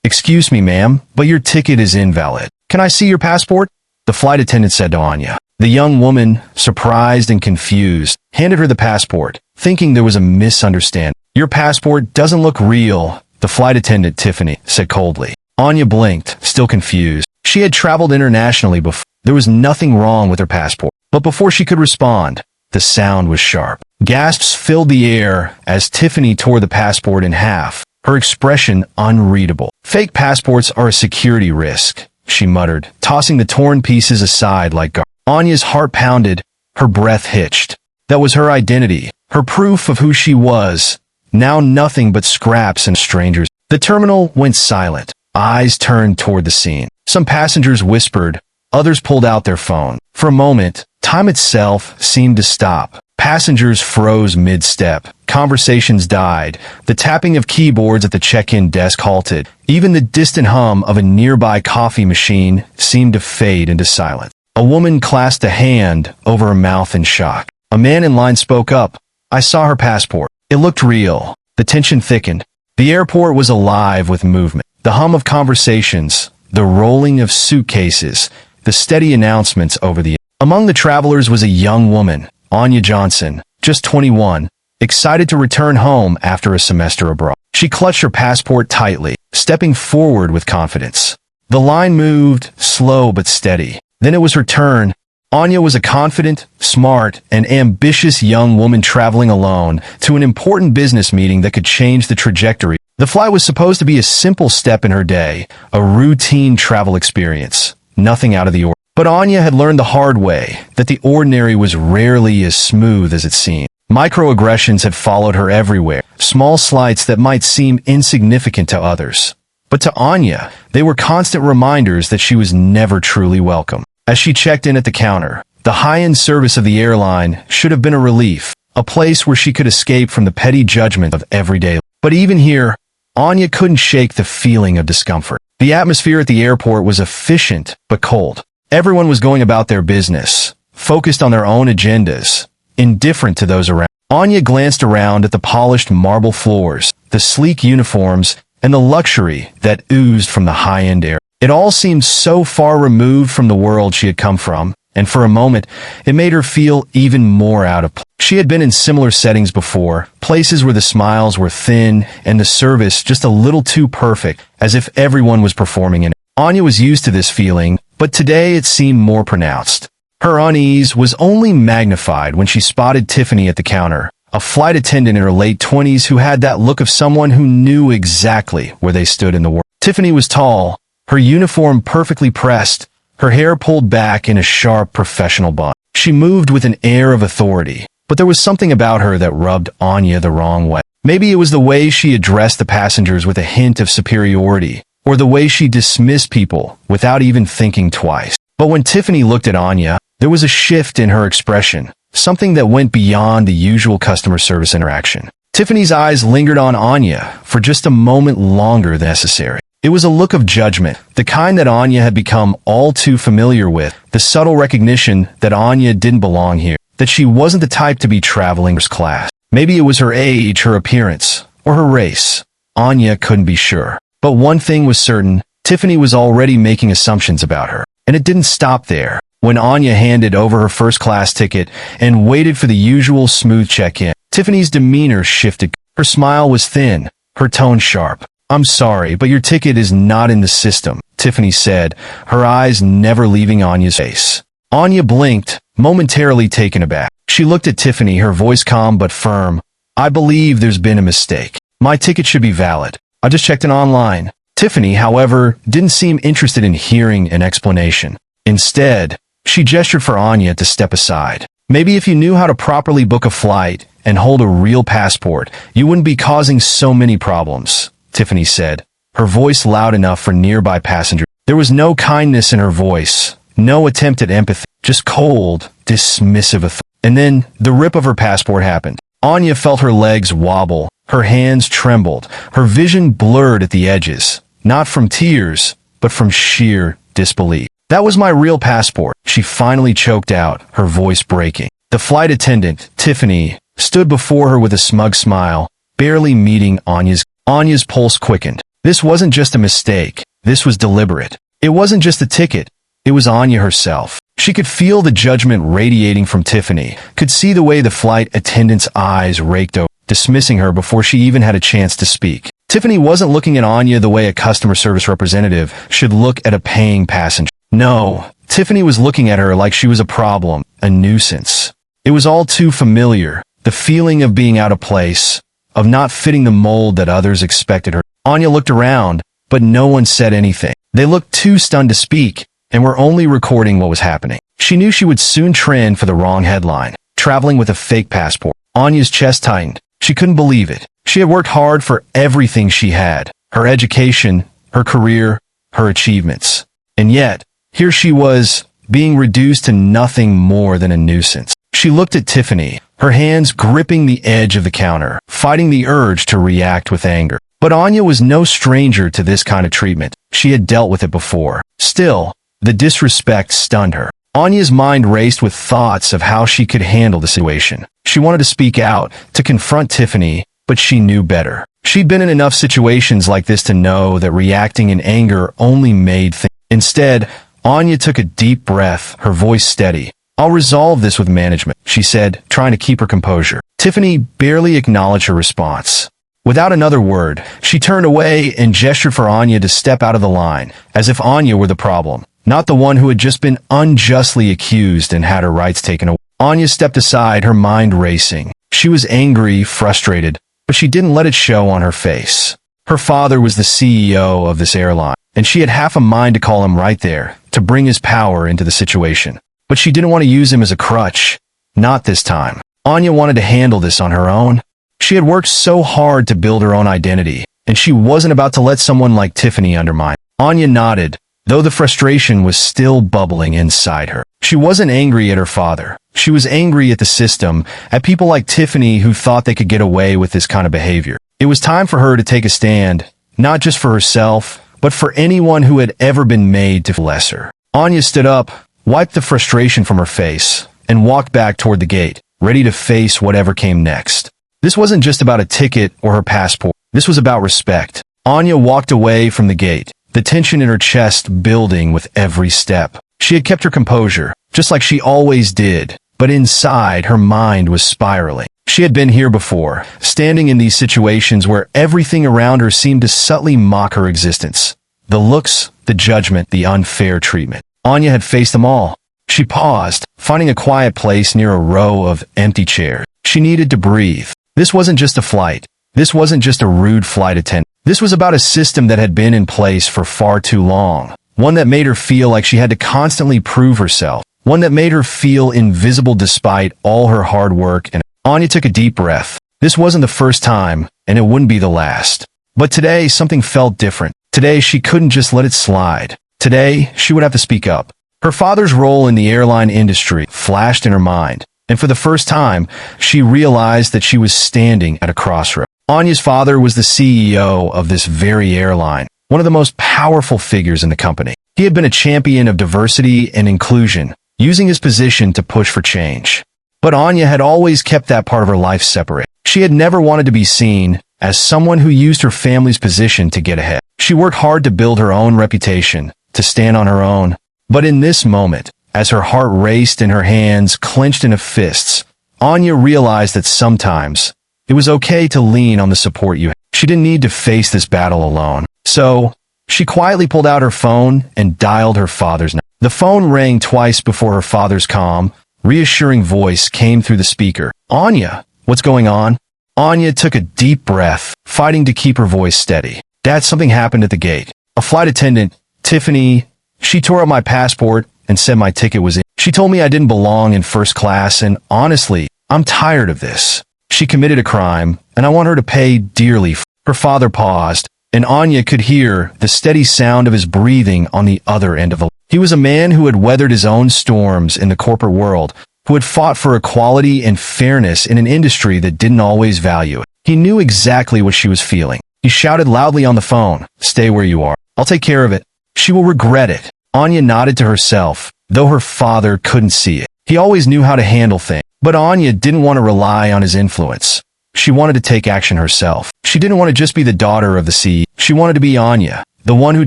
"Excuse me, ma'am, but your ticket is invalid. Can I see your passport?" the flight attendant said to Anya. The young woman, surprised and confused, handed her the passport, thinking there was a misunderstanding. "Your passport doesn't look real," the flight attendant, Tiffany, said coldly. Anya blinked, still confused. She had traveled internationally before. There was nothing wrong with her passport. But before she could respond, the sound was sharp. Gasps filled the air as Tiffany tore the passport in half, her expression unreadable. "Fake passports are a security risk," she muttered, tossing the torn pieces aside like garbage. Anya's heart pounded, her breath hitched. That was her identity, her proof of who she was. Now nothing but scraps and strangers. The terminal went silent. Eyes turned toward the scene. Some passengers whispered, others pulled out their phone. For a moment, time itself seemed to stop. Passengers froze mid-step. Conversations died. The tapping of keyboards at the check-in desk halted. Even the distant hum of a nearby coffee machine seemed to fade into silence. A woman clasped a hand over her mouth in shock. A man in line spoke up. "I saw her passport. It looked real." The tension thickened. The airport was alive with movement. The hum of conversations, the rolling of suitcases, the steady announcements over the... Among the travelers was a young woman, Anya Johnson, just 21, excited to return home after a semester abroad. She clutched her passport tightly, stepping forward with confidence. The line moved, slow but steady. Then it was her turn. Anya was a confident, smart, and ambitious young woman traveling alone to an important business meeting that could change the trajectory. The flight was supposed to be a simple step in her day, a routine travel experience, nothing out of the ordinary. But Anya had learned the hard way that the ordinary was rarely as smooth as it seemed. Microaggressions had followed her everywhere, small slights that might seem insignificant to others. But to Anya, they were constant reminders that she was never truly welcome. As she checked in at the counter, the high-end service of the airline should have been a relief, a place where she could escape from the petty judgment of everyday life. But even here, Anya couldn't shake the feeling of discomfort. The atmosphere at the airport was efficient but cold. Everyone was going about their business, focused on their own agendas, indifferent to those around. Anya glanced around at the polished marble floors, the sleek uniforms, and the luxury that oozed from the high-end air. It all seemed so far removed from the world she had come from, and for a moment, it made her feel even more out of place. She had been in similar settings before, places where the smiles were thin and the service just a little too perfect, as if everyone was performing in it. Anya was used to this feeling, but today it seemed more pronounced. Her unease was only magnified when she spotted Tiffany at the counter, a flight attendant in her late 20s who had that look of someone who knew exactly where they stood in the world. Tiffany was tall, her uniform perfectly pressed, her hair pulled back in a sharp professional bun. She moved with an air of authority, but there was something about her that rubbed Anya the wrong way. Maybe it was the way she addressed the passengers with a hint of superiority, or the way she dismissed people without even thinking twice. But when Tiffany looked at Anya, there was a shift in her expression, something that went beyond the usual customer service interaction. Tiffany's eyes lingered on Anya for just a moment longer than necessary. It was a look of judgment, the kind that Anya had become all too familiar with, the subtle recognition that Anya didn't belong here, that she wasn't the type to be traveling first class. Maybe it was her age, her appearance, or her race. Anya couldn't be sure. But one thing was certain, Tiffany was already making assumptions about her. And it didn't stop there. When Anya handed over her first-class ticket and waited for the usual smooth check-in, Tiffany's demeanor shifted. Her smile was thin, her tone sharp. "I'm sorry, but your ticket is not in the system," Tiffany said, her eyes never leaving Anya's face. Anya blinked, momentarily taken aback. She looked at Tiffany, her voice calm but firm. "I believe there's been a mistake. My ticket should be valid. I just checked it online." Tiffany, however, didn't seem interested in hearing an explanation. Instead, she gestured for Anya to step aside. "Maybe if you knew how to properly book a flight and hold a real passport, you wouldn't be causing so many problems," Tiffany said, her voice loud enough for nearby passengers. There was no kindness in her voice, no attempt at empathy, just cold, dismissive authority. And then, the rip of her passport happened. Anya felt her legs wobble, her hands trembled, her vision blurred at the edges, not from tears, but from sheer disbelief. "That was my real passport," she finally choked out, her voice breaking. The flight attendant, Tiffany, stood before her with a smug smile, barely meeting Anya's pulse quickened. This wasn't just a mistake. This was deliberate. It wasn't just a ticket. It was Anya herself. She could feel the judgment radiating from Tiffany, could see the way the flight attendant's eyes raked over, dismissing her before she even had a chance to speak. Tiffany wasn't looking at Anya the way a customer service representative should look at a paying passenger. No, Tiffany was looking at her like she was a problem, a nuisance. It was all too familiar, the feeling of being out of place, of not fitting the mold that others expected her. Anya looked around, but no one said anything. They looked too stunned to speak, and were only recording what was happening. She knew she would soon trend for the wrong headline, traveling with a fake passport. Anya's chest tightened. She couldn't believe it. She had worked hard for everything she had, her education, her career, her achievements. And yet, here she was, being reduced to nothing more than a nuisance. She looked at Tiffany, her hands gripping the edge of the counter, fighting the urge to react with anger. But Anya was no stranger to this kind of treatment. She had dealt with it before. Still, the disrespect stunned her. Anya's mind raced with thoughts of how she could handle the situation. She wanted to speak out, to confront Tiffany, but she knew better. She'd been in enough situations like this to know that reacting in anger only made things. Instead, Anya took a deep breath, her voice steady. "I'll resolve this with management," she said, trying to keep her composure. Tiffany barely acknowledged her response. Without another word, she turned away and gestured for Anya to step out of the line, as if Anya were the problem, not the one who had just been unjustly accused and had her rights taken away. Anya stepped aside, her mind racing. She was angry, frustrated, but she didn't let it show on her face. Her father was the CEO of this airline, and she had half a mind to call him right there, to bring his power into the situation. But she didn't want to use him as a crutch. Not this time. Anya wanted to handle this on her own. She had worked so hard to build her own identity, and she wasn't about to let someone like Tiffany undermine. Anya nodded, though the frustration was still bubbling inside her. She wasn't angry at her father. She was angry at the system, at people like Tiffany who thought they could get away with this kind of behavior. It was time for her to take a stand, not just for herself, but for anyone who had ever been made to feel lesser. Anya stood up, wiped the frustration from her face, and walked back toward the gate, ready to face whatever came next. This wasn't just about a ticket or her passport. This was about respect. Anya walked away from the gate, the tension in her chest building with every step. She had kept her composure, just like she always did, but inside her mind was spiraling. She had been here before, standing in these situations where everything around her seemed to subtly mock her existence. The looks, the judgment, the unfair treatment. Anya had faced them all. She paused, finding a quiet place near a row of empty chairs. She needed to breathe. This wasn't just a flight. This wasn't just a rude flight attendant. This was about a system that had been in place for far too long. One that made her feel like she had to constantly prove herself. One that made her feel invisible despite all her hard work. And Anya took a deep breath. This wasn't the first time, and it wouldn't be the last. But today, something felt different. Today, she couldn't just let it slide. Today, she would have to speak up. Her father's role in the airline industry flashed in her mind, and for the first time, she realized that she was standing at a crossroad. Anya's father was the CEO of this very airline, one of the most powerful figures in the company. He had been a champion of diversity and inclusion, using his position to push for change. But Anya had always kept that part of her life separate. She had never wanted to be seen as someone who used her family's position to get ahead. She worked hard to build her own reputation, to stand on her own. But in this moment, as her heart raced and her hands clenched into fists, Anya realized that sometimes it was okay to lean on the support you had. She didn't need to face this battle alone. So, she quietly pulled out her phone and dialed her father's number. The phone rang twice before her father's calm, reassuring voice came through the speaker. "Anya, what's going on?" Anya took a deep breath, fighting to keep her voice steady. "Dad, something happened at the gate. A flight attendant, Tiffany, she tore up my passport and said my ticket was in. She told me I didn't belong in first class, and honestly, I'm tired of this. She committed a crime, and I want her to pay dearly." Her father paused, and Anya could hear the steady sound of his breathing on the other end of the line. He was a man who had weathered his own storms in the corporate world, who had fought for equality and fairness in an industry that didn't always value it. He knew exactly what she was feeling. He shouted loudly on the phone, "Stay where you are. I'll take care of it. She will regret it." Anya nodded to herself, though her father couldn't see it. He always knew how to handle things, but Anya didn't want to rely on his influence. She wanted to take action herself. She didn't want to just be the daughter of the CEO. She wanted to be Anya, the one who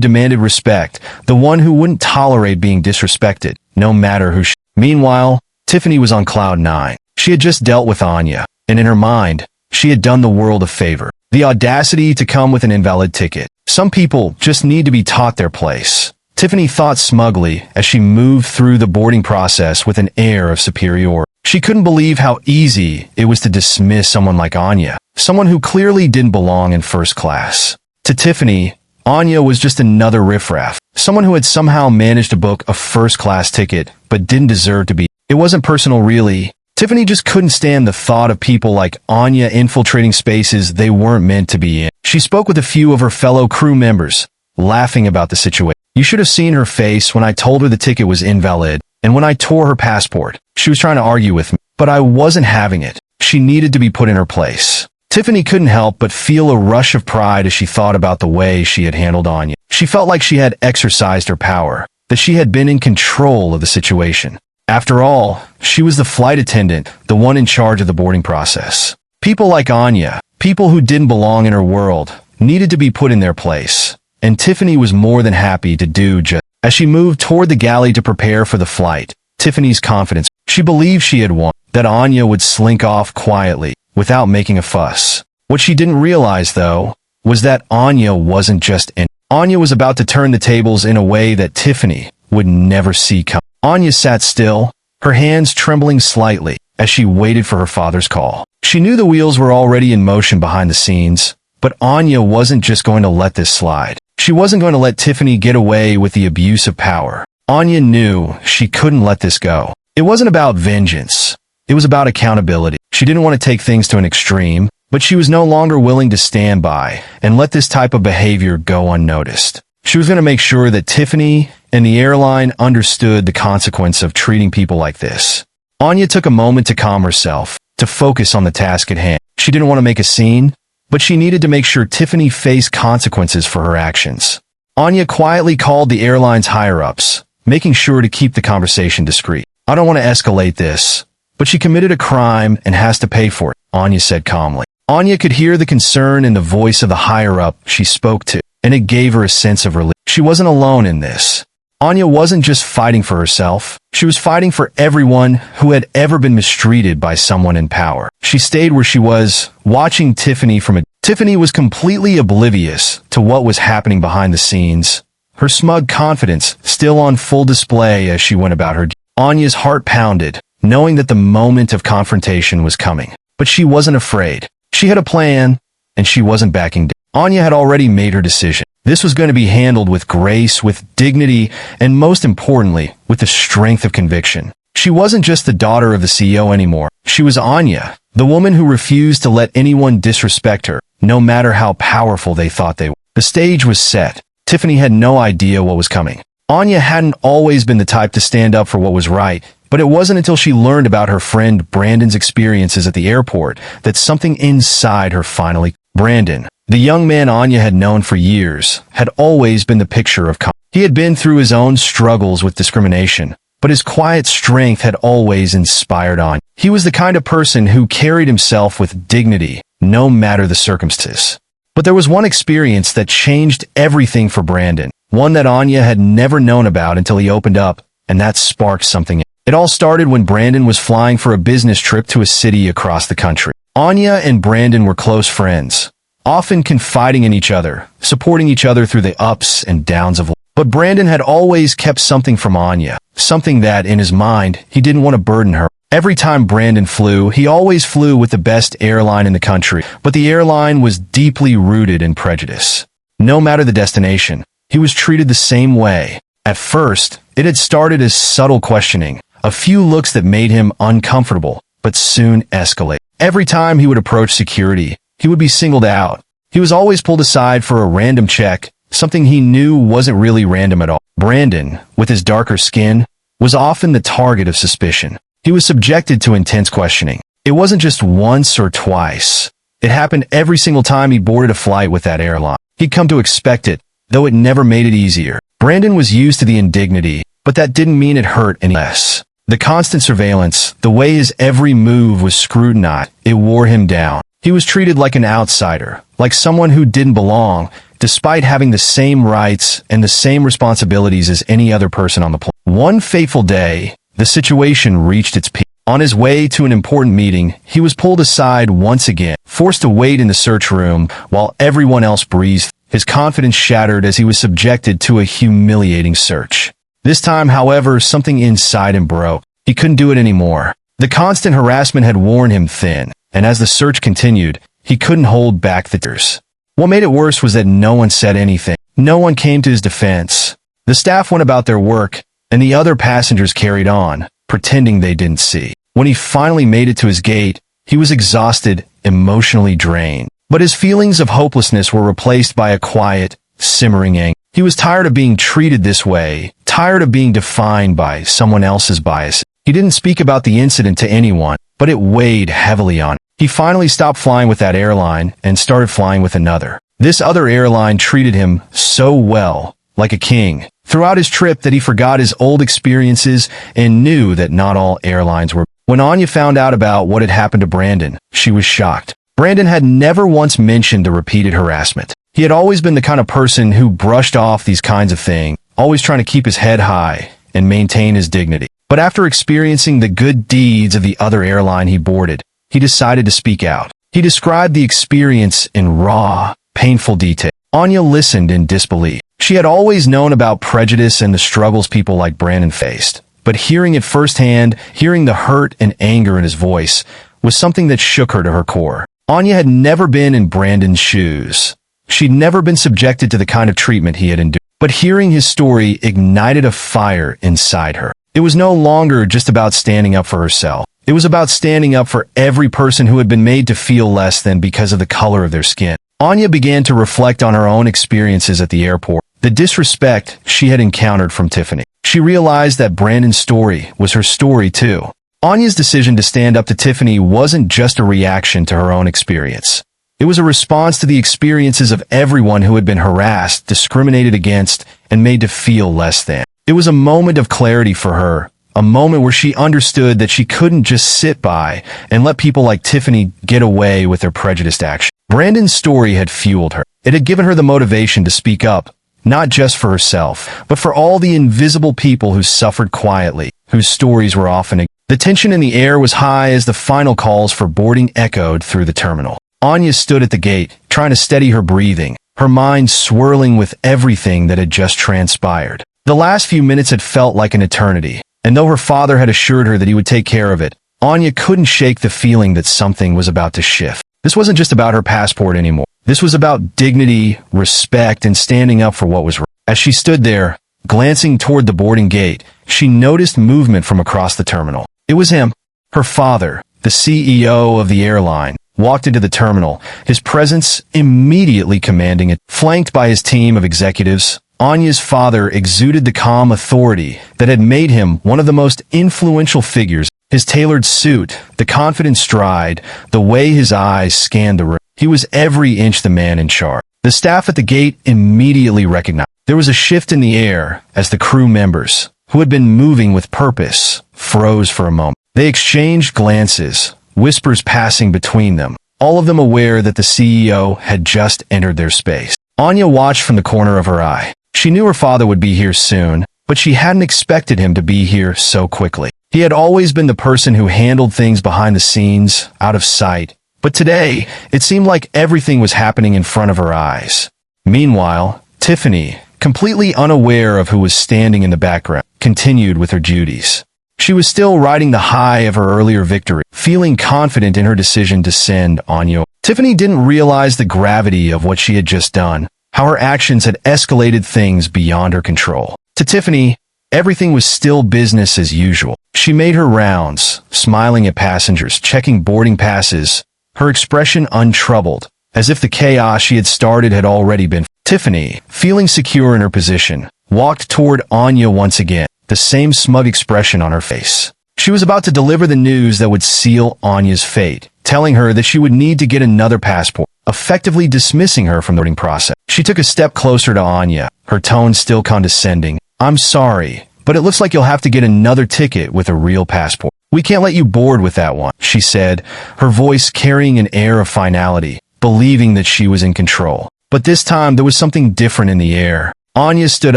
demanded respect, the one who wouldn't tolerate being disrespected, no matter who she. Meanwhile, Tiffany was on cloud nine. She had just dealt with Anya, and in her mind, she had done the world a favor. The audacity to come with an invalid ticket. Some people just need to be taught their place. Tiffany thought smugly as she moved through the boarding process with an air of superiority. She couldn't believe how easy it was to dismiss someone like Anya, someone who clearly didn't belong in first class. To Tiffany, Anya was just another riffraff, someone who had somehow managed to book a first-class ticket but didn't deserve to be. It wasn't personal really. Tiffany just couldn't stand the thought of people like Anya infiltrating spaces they weren't meant to be in. She spoke with a few of her fellow crew members, laughing about the situation. You should have seen her face when I told her the ticket was invalid, and when I tore her passport. She was trying to argue with me, but I wasn't having it. She needed to be put in her place. Tiffany couldn't help but feel a rush of pride as she thought about the way she had handled Anya. She felt like she had exercised her power, that she had been in control of the situation. After all, she was the flight attendant, the one in charge of the boarding process. People like Anya, people who didn't belong in her world, needed to be put in their place. And Tiffany was more than happy to do just. As she moved toward the galley to prepare for the flight, Tiffany's confidence. She believed she had won, that Anya would slink off quietly, without making a fuss. What she didn't realize, though, was that Anya wasn't just in. Anya was about to turn the tables in a way that Tiffany would never see come. Anya sat still, her hands trembling slightly, as she waited for her father's call. She knew the wheels were already in motion behind the scenes, but Anya wasn't just going to let this slide. She wasn't going to let Tiffany get away with the abuse of power. Anya knew she couldn't let this go. It wasn't about vengeance. It was about accountability. She didn't want to take things to an extreme, but she was no longer willing to stand by and let this type of behavior go unnoticed. She was going to make sure that Tiffany and the airline understood the consequence of treating people like this. Anya took a moment to calm herself, to focus on the task at hand. She didn't want to make a scene, but she needed to make sure Tiffany faced consequences for her actions. Anya quietly called the airline's higher-ups, making sure to keep the conversation discreet. I don't want to escalate this, but she committed a crime and has to pay for it, Anya said calmly. Anya could hear the concern in the voice of the higher-up she spoke to, and it gave her a sense of relief. She wasn't alone in this. Anya wasn't just fighting for herself. She was fighting for everyone who had ever been mistreated by someone in power. She stayed where she was, watching Tiffany from a... Tiffany was completely oblivious to what was happening behind the scenes, her smug confidence still on full display as she went about her day. Anya's heart pounded, knowing that the moment of confrontation was coming. But she wasn't afraid. She had a plan, and she wasn't backing down. Anya had already made her decision. This was going to be handled with grace, with dignity, and most importantly, with the strength of conviction. She wasn't just the daughter of the CEO anymore. She was Anya, the woman who refused to let anyone disrespect her, no matter how powerful they thought they were. The stage was set. Tiffany had no idea what was coming. Anya hadn't always been the type to stand up for what was right, but it wasn't until she learned about her friend Brandon's experiences at the airport that something inside her finally... Brandon, the young man Anya had known for years, had always been the picture of calm. He had been through his own struggles with discrimination, but his quiet strength had always inspired Anya. He was the kind of person who carried himself with dignity, no matter the circumstances. But there was one experience that changed everything for Brandon, one that Anya had never known about until he opened up, and that sparked something. It all started when Brandon was flying for a business trip to a city across the country. Anya and Brandon were close friends, often confiding in each other, supporting each other through the ups and downs of life. But Brandon had always kept something from Anya, something that, in his mind, he didn't want to burden her. Every time Brandon flew, he always flew with the best airline in the country, but the airline was deeply rooted in prejudice. No matter the destination, he was treated the same way. At first, it had started as subtle questioning, a few looks that made him uncomfortable, but soon escalated. Every time he would approach security, he would be singled out. He was always pulled aside for a random check, something he knew wasn't really random at all. Brandon, with his darker skin, was often the target of suspicion. He was subjected to intense questioning. It wasn't just once or twice. It happened every single time he boarded a flight with that airline. He'd come to expect it, though it never made it easier. Brandon was used to the indignity, but that didn't mean it hurt any less. The constant surveillance, the way his every move was scrutinized, it wore him down. He was treated like an outsider, like someone who didn't belong, despite having the same rights and the same responsibilities as any other person on the planet. One fateful day, the situation reached its peak. On his way to an important meeting, he was pulled aside once again, forced to wait in the search room while everyone else breathed. His confidence shattered as he was subjected to a humiliating search. This time, however, something inside him broke. He couldn't do it anymore. The constant harassment had worn him thin, and as the search continued, he couldn't hold back the tears. What made it worse was that no one said anything. No one came to his defense. The staff went about their work, and the other passengers carried on, pretending they didn't see. When he finally made it to his gate, he was exhausted, emotionally drained. But his feelings of hopelessness were replaced by a quiet, simmering anger. He was tired of being treated this way, tired of being defined by someone else's bias. He didn't speak about the incident to anyone, but it weighed heavily on him. He finally stopped flying with that airline and started flying with another. This other airline treated him so well, like a king, throughout his trip that he forgot his old experiences and knew that not all airlines were. When Anya found out about what had happened to Brandon, she was shocked. Brandon had never once mentioned the repeated harassment. He had always been the kind of person who brushed off these kinds of things, always trying to keep his head high and maintain his dignity. But after experiencing the good deeds of the other airline he boarded, he decided to speak out. He described the experience in raw, painful detail. Anya listened in disbelief. She had always known about prejudice and the struggles people like Brandon faced, but hearing it firsthand, hearing the hurt and anger in his voice, was something that shook her to her core. Anya had never been in Brandon's shoes. She'd never been subjected to the kind of treatment he had endured. But hearing his story ignited a fire inside her. It was no longer just about standing up for herself. It was about standing up for every person who had been made to feel less than because of the color of their skin. Anya began to reflect on her own experiences at the airport, the disrespect she had encountered from Tiffany. She realized that Brandon's story was her story too. Anya's decision to stand up to Tiffany wasn't just a reaction to her own experience. It was a response to the experiences of everyone who had been harassed, discriminated against, and made to feel less than. It was a moment of clarity for her, a moment where she understood that she couldn't just sit by and let people like Tiffany get away with their prejudiced action. Brandon's story had fueled her. It had given her the motivation to speak up, not just for herself, but for all the invisible people who suffered quietly, whose stories were often ignored. The tension in the air was high as the final calls for boarding echoed through the terminal. Anya stood at the gate, trying to steady her breathing, her mind swirling with everything that had just transpired. The last few minutes had felt like an eternity, and though her father had assured her that he would take care of it, Anya couldn't shake the feeling that something was about to shift. This wasn't just about her passport anymore. This was about dignity, respect, and standing up for what was right. As she stood there, glancing toward the boarding gate, she noticed movement from across the terminal. It was him. Her father, the CEO of the airline, walked into the terminal, his presence immediately commanding it. Flanked by his team of executives, Anya's father exuded the calm authority that had made him one of the most influential figures. His tailored suit, the confident stride, the way his eyes scanned the room. He was every inch the man in charge. The staff at the gate immediately recognized. There was a shift in the air as the crew members, who had been moving with purpose, froze for a moment. They exchanged glances, whispers passing between them, all of them aware that the CEO had just entered their space. Anya watched from the corner of her eye. She knew her father would be here soon, but she hadn't expected him to be here so quickly. He had always been the person who handled things behind the scenes, out of sight. But today, it seemed like everything was happening in front of her eyes. Meanwhile, Tiffany, completely unaware of who was standing in the background, continued with her duties. She was still riding the high of her earlier victory, feeling confident in her decision to send Anya. Tiffany didn't realize the gravity of what she had just done, how her actions had escalated things beyond her control. To Tiffany, everything was still business as usual. She made her rounds, smiling at passengers, checking boarding passes, her expression untroubled, as if the chaos she had started had already been. Tiffany, feeling secure in her position, walked toward Anya once again, the same smug expression on her face. She was about to deliver the news that would seal Anya's fate, telling her that she would need to get another passport, effectively dismissing her from the boarding process. She took a step closer to Anya, her tone still condescending. "I'm sorry, but it looks like you'll have to get another ticket with a real passport. We can't let you board with that one, she said, her voice carrying an air of finality, believing that she was in control. But this time there was something different in the air. Anya stood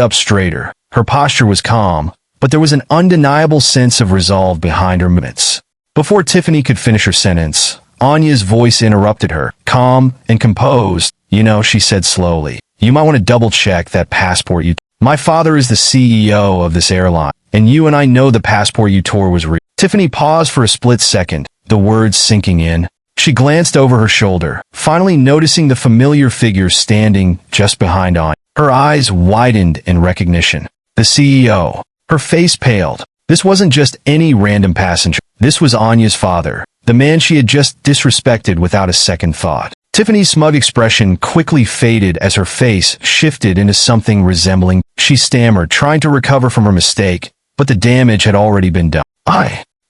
up straighter. Her posture was calm, but there was an undeniable sense of resolve behind her movements. Before Tiffany could finish her sentence, Anya's voice interrupted her, calm and composed. You know, she said slowly, you might want to double-check that passport you... My father is the CEO of this airline, and you and I know the passport you tore was real. Tiffany paused for a split second, the words sinking in. She glanced over her shoulder, finally noticing the familiar figure standing just behind Anya. Her eyes widened in recognition. The CEO. Her face paled. This wasn't just any random passenger. This was Anya's father, the man she had just disrespected without a second thought. Tiffany's smug expression quickly faded as her face shifted into something resembling. She stammered, trying to recover from her mistake, but the damage had already been done.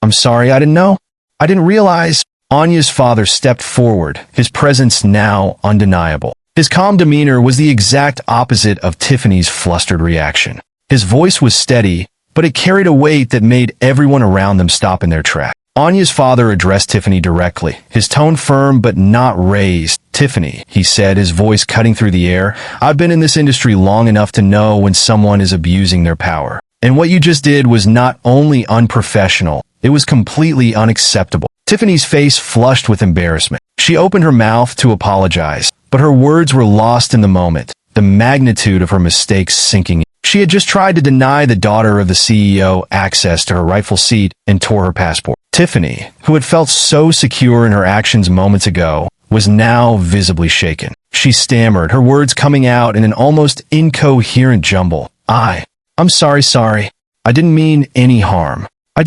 I'm sorry, I didn't know. I didn't realize. Anya's father stepped forward, his presence now undeniable. His calm demeanor was the exact opposite of Tiffany's flustered reaction. His voice was steady, but it carried a weight that made everyone around them stop in their tracks. Anya's father addressed Tiffany directly, his tone firm but not raised. Tiffany, he said, his voice cutting through the air, I've been in this industry long enough to know when someone is abusing their power. And what you just did was not only unprofessional, it was completely unacceptable. Tiffany's face flushed with embarrassment. She opened her mouth to apologize, but her words were lost in the moment, the magnitude of her mistakes sinking in. She had just tried to deny the daughter of the CEO access to her rightful seat and tore her passport. Tiffany, who had felt so secure in her actions moments ago, was now visibly shaken. She stammered, her words coming out in an almost incoherent jumble. I'm sorry. I didn't mean any harm. I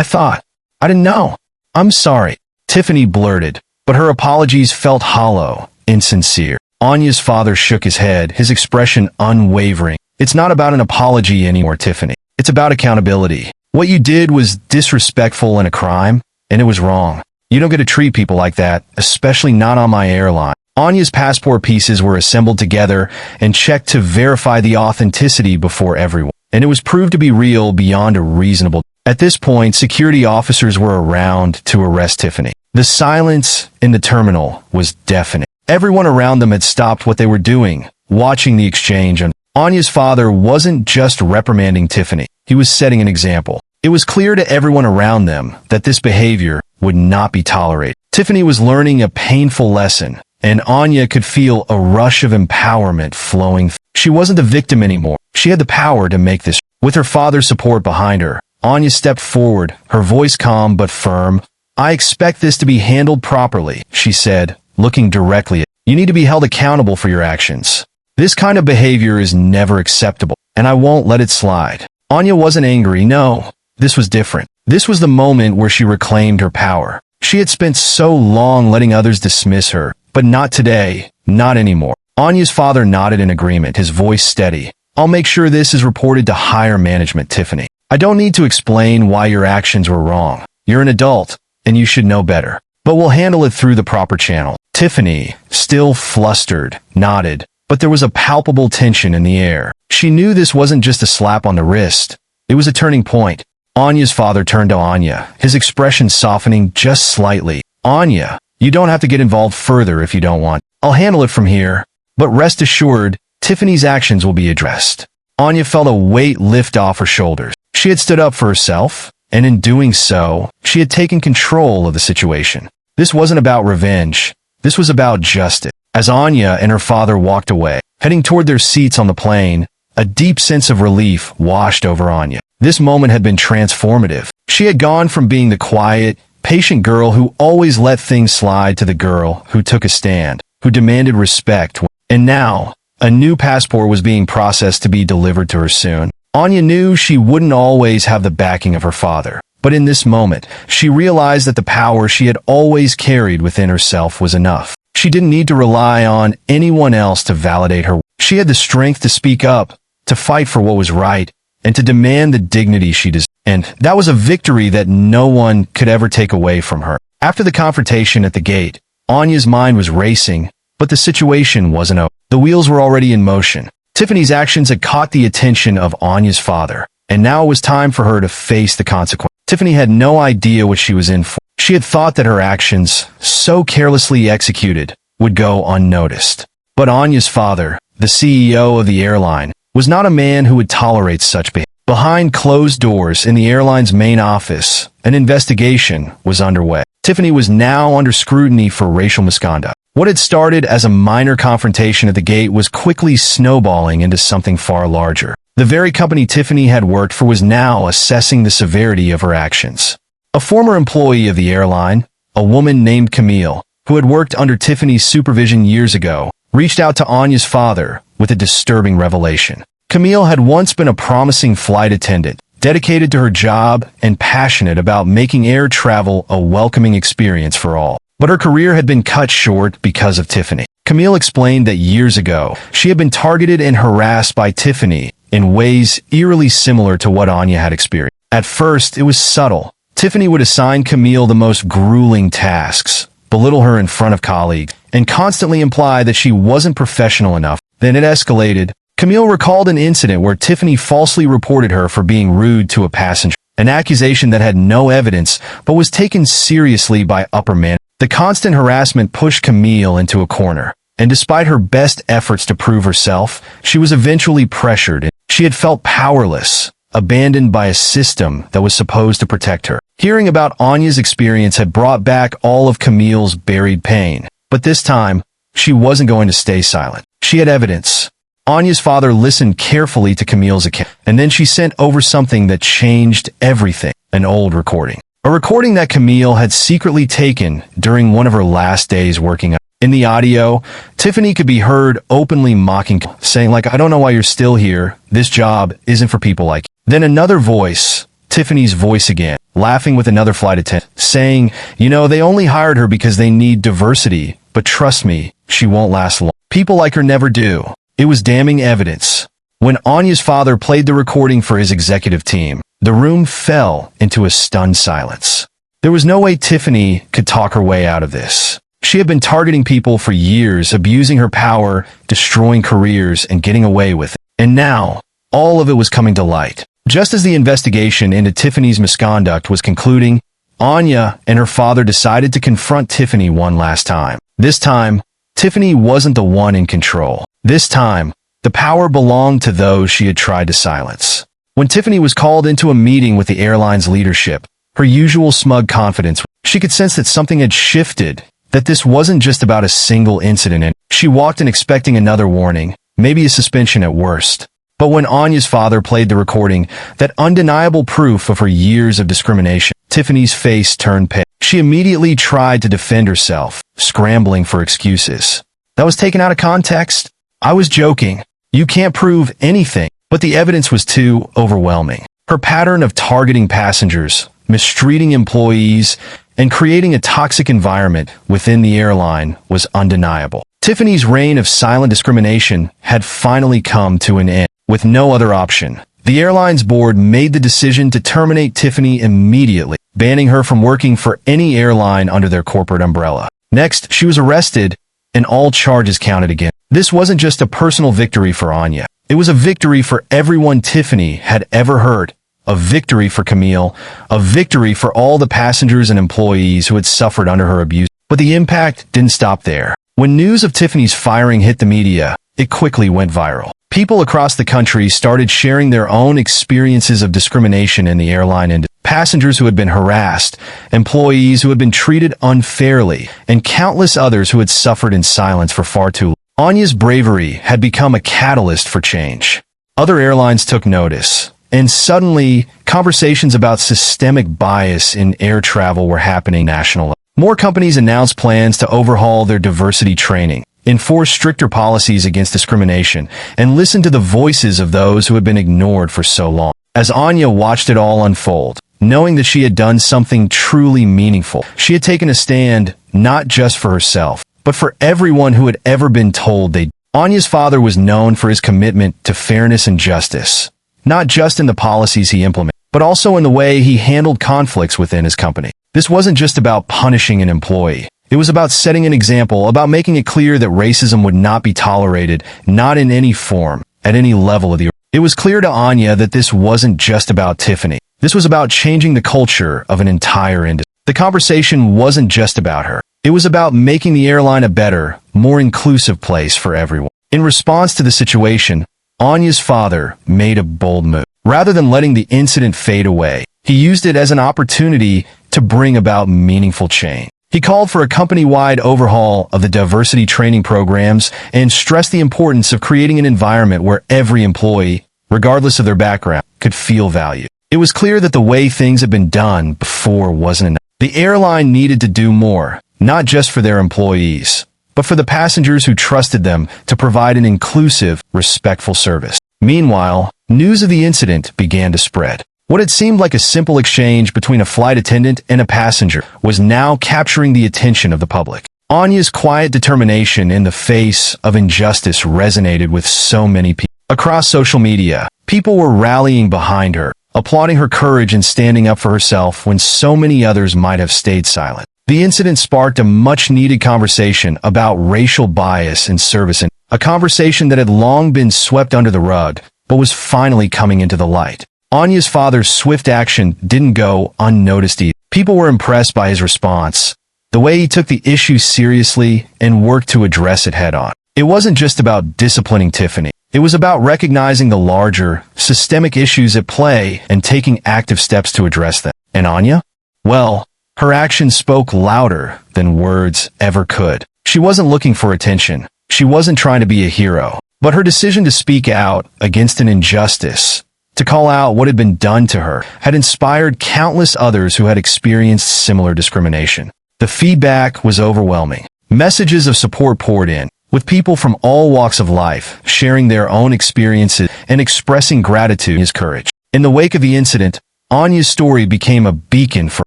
thought. I didn't know. I'm sorry. Tiffany blurted, but her apologies felt hollow, insincere. Anya's father shook his head, his expression unwavering. It's not about an apology anymore, Tiffany. It's about accountability. What you did was disrespectful and a crime, and it was wrong. You don't get to treat people like that, especially not on my airline. Anya's passport pieces were assembled together and checked to verify the authenticity before everyone, and it was proved to be real beyond a reasonable. At this point, security officers were around to arrest Tiffany. The silence in the terminal was deafening. Everyone around them had stopped what they were doing, watching the exchange. Anya's father wasn't just reprimanding Tiffany, he was setting an example. It was clear to everyone around them that this behavior would not be tolerated. Tiffany was learning a painful lesson, and Anya could feel a rush of empowerment flowing. She wasn't the victim anymore. She had the power to make this. With her father's support behind her, Anya stepped forward, her voice calm but firm. I expect this to be handled properly, she said, looking directly at you. You need to be held accountable for your actions. This kind of behavior is never acceptable, and I won't let it slide. Anya wasn't angry, no. This was different. This was the moment where she reclaimed her power. She had spent so long letting others dismiss her, but not today, not anymore. Anya's father nodded in agreement, his voice steady. I'll make sure this is reported to higher management, Tiffany. I don't need to explain why your actions were wrong. You're an adult, and you should know better. But we'll handle it through the proper channel. Tiffany, still flustered, nodded, but there was a palpable tension in the air. She knew this wasn't just a slap on the wrist. It was a turning point. Anya's father turned to Anya, his expression softening just slightly. Anya, you don't have to get involved further if you don't want. I'll handle it from here. But rest assured, Tiffany's actions will be addressed. Anya felt a weight lift off her shoulders. She had stood up for herself, and in doing so, she had taken control of the situation. This wasn't about revenge. This was about justice. As Anya and her father walked away, heading toward their seats on the plane, a deep sense of relief washed over Anya. This moment had been transformative. She had gone from being the quiet, patient girl who always let things slide to the girl who took a stand, who demanded respect. And now, a new passport was being processed to be delivered to her soon. Anya knew she wouldn't always have the backing of her father, but in this moment, she realized that the power she had always carried within herself was enough. She didn't need to rely on anyone else to validate her. She had the strength to speak up, to fight for what was right, and to demand the dignity she deserved. And that was a victory that no one could ever take away from her. After the confrontation at the gate, Anya's mind was racing, but the situation wasn't over. The wheels were already in motion. Tiffany's actions had caught the attention of Anya's father, and now it was time for her to face the consequence. Tiffany had no idea what she was in for. She had thought that her actions, so carelessly executed, would go unnoticed. But Anya's father, the CEO of the airline, was not a man who would tolerate such behavior. Behind closed doors in the airline's main office, an investigation was underway. Tiffany was now under scrutiny for racial misconduct. What had started as a minor confrontation at the gate was quickly snowballing into something far larger. The very company Tiffany had worked for was now assessing the severity of her actions. A former employee of the airline, a woman named Camille, who had worked under Tiffany's supervision years ago, reached out to Anya's father with a disturbing revelation. Camille had once been a promising flight attendant, dedicated to her job and passionate about making air travel a welcoming experience for all. But her career had been cut short because of Tiffany. Camille explained that years ago, she had been targeted and harassed by Tiffany in ways eerily similar to what Anya had experienced. At first, it was subtle. Tiffany would assign Camille the most grueling tasks, belittle her in front of colleagues, and constantly imply that she wasn't professional enough. Then it escalated. Camille recalled an incident where Tiffany falsely reported her for being rude to a passenger, an accusation that had no evidence but was taken seriously by upper management. The constant harassment pushed Camille into a corner, and despite her best efforts to prove herself, she was eventually pressured. She had felt powerless, abandoned by a system that was supposed to protect her. Hearing about Anya's experience had brought back all of Camille's buried pain, but this time, she wasn't going to stay silent. She had evidence. Anya's father listened carefully to Camille's account, and then she sent over something that changed everything, an old recording. A recording that Camille had secretly taken during one of her last days working. In the audio, Tiffany could be heard openly mocking, saying like, "I don't know why you're still here. This job isn't for people like you." Then another voice, Tiffany's voice again, laughing with another flight attendant, saying, "You know, they only hired her because they need diversity, but trust me, she won't last long. People like her never do." It was damning evidence. When Anya's father played the recording for his executive team, the room fell into a stunned silence. There was no way Tiffany could talk her way out of this. She had been targeting people for years, abusing her power, destroying careers, and getting away with it. And now, all of it was coming to light. Just as the investigation into Tiffany's misconduct was concluding, Anya and her father decided to confront Tiffany one last time. This time, Tiffany wasn't the one in control. This time, the power belonged to those she had tried to silence. When Tiffany was called into a meeting with the airline's leadership, her usual smug confidence, she could sense that something had shifted, that this wasn't just about a single incident, and she walked in expecting another warning, maybe a suspension at worst. But when Anya's father played the recording, that undeniable proof of her years of discrimination, Tiffany's face turned pale. She immediately tried to defend herself, scrambling for excuses. "That was taken out of context. I was joking. You can't prove anything." But the evidence was too overwhelming. Her pattern of targeting passengers, mistreating employees, and creating a toxic environment within the airline was undeniable. Tiffany's reign of silent discrimination had finally come to an end. With no other option, the airline's board made the decision to terminate Tiffany immediately, banning her from working for any airline under their corporate umbrella. Next, she was arrested, and all charges counted again. This wasn't just a personal victory for Anya. It was a victory for everyone Tiffany had ever heard. A victory for Camille, a victory for all the passengers and employees who had suffered under her abuse. But the impact didn't stop there. When news of Tiffany's firing hit the media, it quickly went viral. People across the country started sharing their own experiences of discrimination in the airline industry. Passengers who had been harassed, employees who had been treated unfairly, and countless others who had suffered in silence for far too long. Anya's bravery had become a catalyst for change. Other airlines took notice, and suddenly, conversations about systemic bias in air travel were happening nationally. More companies announced plans to overhaul their diversity training, enforce stricter policies against discrimination, and listen to the voices of those who had been ignored for so long. As Anya watched it all unfold, knowing that she had done something truly meaningful, she had taken a stand not just for herself, but for everyone who had ever been told they. Anya's father was known for his commitment to fairness and justice, not just in the policies he implemented, but also in the way he handled conflicts within his company. This wasn't just about punishing an employee. It was about setting an example, about making it clear that racism would not be tolerated, not in any form, at any level of the It was clear to Anya that this wasn't just about Tiffany. This was about changing the culture of an entire industry. The conversation wasn't just about her. It was about making the airline a better, more inclusive place for everyone. In response to the situation, Anya's father made a bold move. Rather than letting the incident fade away, he used it as an opportunity to bring about meaningful change. He called for a company-wide overhaul of the diversity training programs and stressed the importance of creating an environment where every employee, regardless of their background, could feel valued. It was clear that the way things had been done before wasn't enough. The airline needed to do more, not just for their employees, but for the passengers who trusted them to provide an inclusive, respectful service. Meanwhile, news of the incident began to spread. What had seemed like a simple exchange between a flight attendant and a passenger was now capturing the attention of the public. Anya's quiet determination in the face of injustice resonated with so many people. Across social media, people were rallying behind her, applauding her courage in standing up for herself when so many others might have stayed silent. The incident sparked a much-needed conversation about racial bias in service, a conversation that had long been swept under the rug, but was finally coming into the light. Anya's father's swift action didn't go unnoticed either. People were impressed by his response, the way he took the issue seriously and worked to address it head-on. It wasn't just about disciplining Tiffany. It was about recognizing the larger, systemic issues at play and taking active steps to address them. And Anya? Well, her actions spoke louder than words ever could. She wasn't looking for attention. She wasn't trying to be a hero. But her decision to speak out against an injustice, to call out what had been done to her, had inspired countless others who had experienced similar discrimination. The feedback was overwhelming. Messages of support poured in, with people from all walks of life sharing their own experiences and expressing gratitude for his courage. In the wake of the incident, Anya's story became a beacon for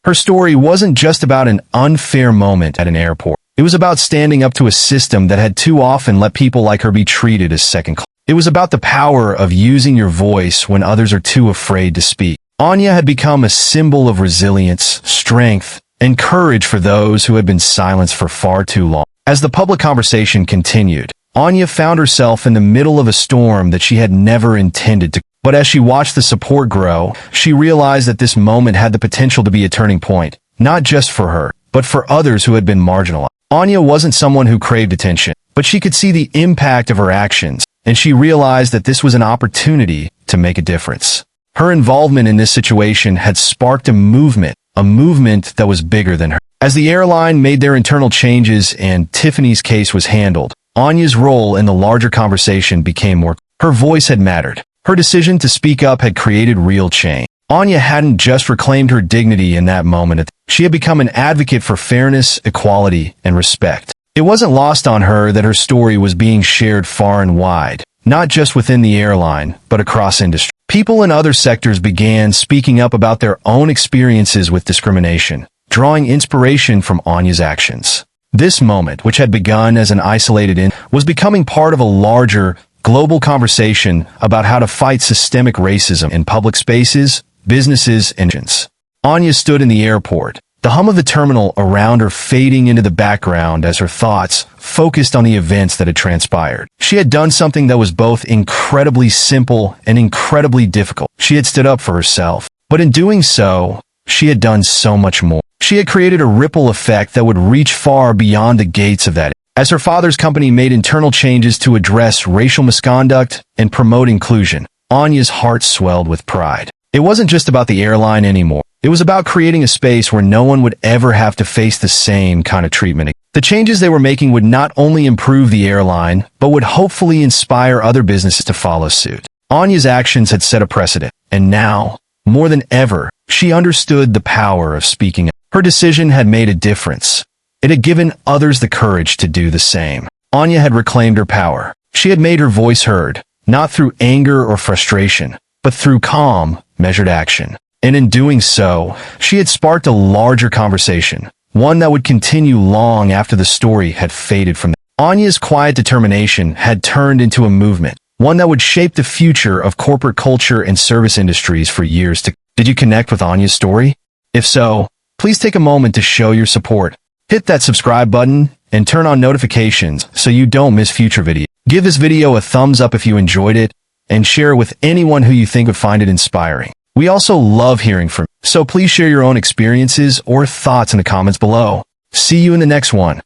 her. Story wasn't just about an unfair moment at an airport. It was about standing up to a system that had too often let people like her be treated as second class. It was about the power of using your voice when others are too afraid to speak. Anya had become a symbol of resilience, strength, and courage for those who had been silenced for far too long. As the public conversation continued, Anya found herself in the middle of a storm that she had never intended to. But as she watched the support grow, she realized that this moment had the potential to be a turning point, not just for her, but for others who had been marginalized. Anya wasn't someone who craved attention, but she could see the impact of her actions, and she realized that this was an opportunity to make a difference. Her involvement in this situation had sparked a movement that was bigger than her. As the airline made their internal changes and Tiffany's case was handled, Anya's role in the larger conversation became more. Her voice had mattered. Her decision to speak up had created real change. Anya hadn't just reclaimed her dignity in that moment. She had become an advocate for fairness, equality, and respect. It wasn't lost on her that her story was being shared far and wide, not just within the airline, but across industry. People in other sectors began speaking up about their own experiences with discrimination, drawing inspiration from Anya's actions. This moment, which had begun as an isolated incident, was becoming part of a larger, global conversation about how to fight systemic racism in public spaces, businesses, and engines. Anya stood in the airport, the hum of the terminal around her fading into the background as her thoughts focused on the events that had transpired. She had done something that was both incredibly simple and incredibly difficult. She had stood up for herself, but in doing so, she had done so much more. She had created a ripple effect that would reach far beyond the gates of that. As her father's company made internal changes to address racial misconduct and promote inclusion, Anya's heart swelled with pride. It wasn't just about the airline anymore. It was about creating a space where no one would ever have to face the same kind of treatment. The changes they were making would not only improve the airline, but would hopefully inspire other businesses to follow suit. Anya's actions had set a precedent, and now, more than ever, she understood the power of speaking up. Her decision had made a difference. It had given others the courage to do the same. Anya had reclaimed her power. She had made her voice heard, not through anger or frustration, but through calm, measured action. And in doing so, she had sparked a larger conversation, one that would continue long after the story had faded from them. Anya's quiet determination had turned into a movement, one that would shape the future of corporate culture and service industries for years to come. Did you connect with Anya's story? If so, please take a moment to show your support. Hit that subscribe button and turn on notifications so you don't miss future videos. Give this video a thumbs up if you enjoyed it, and share it with anyone who you think would find it inspiring. We also love hearing from you, so please share your own experiences or thoughts in the comments below. See you in the next one.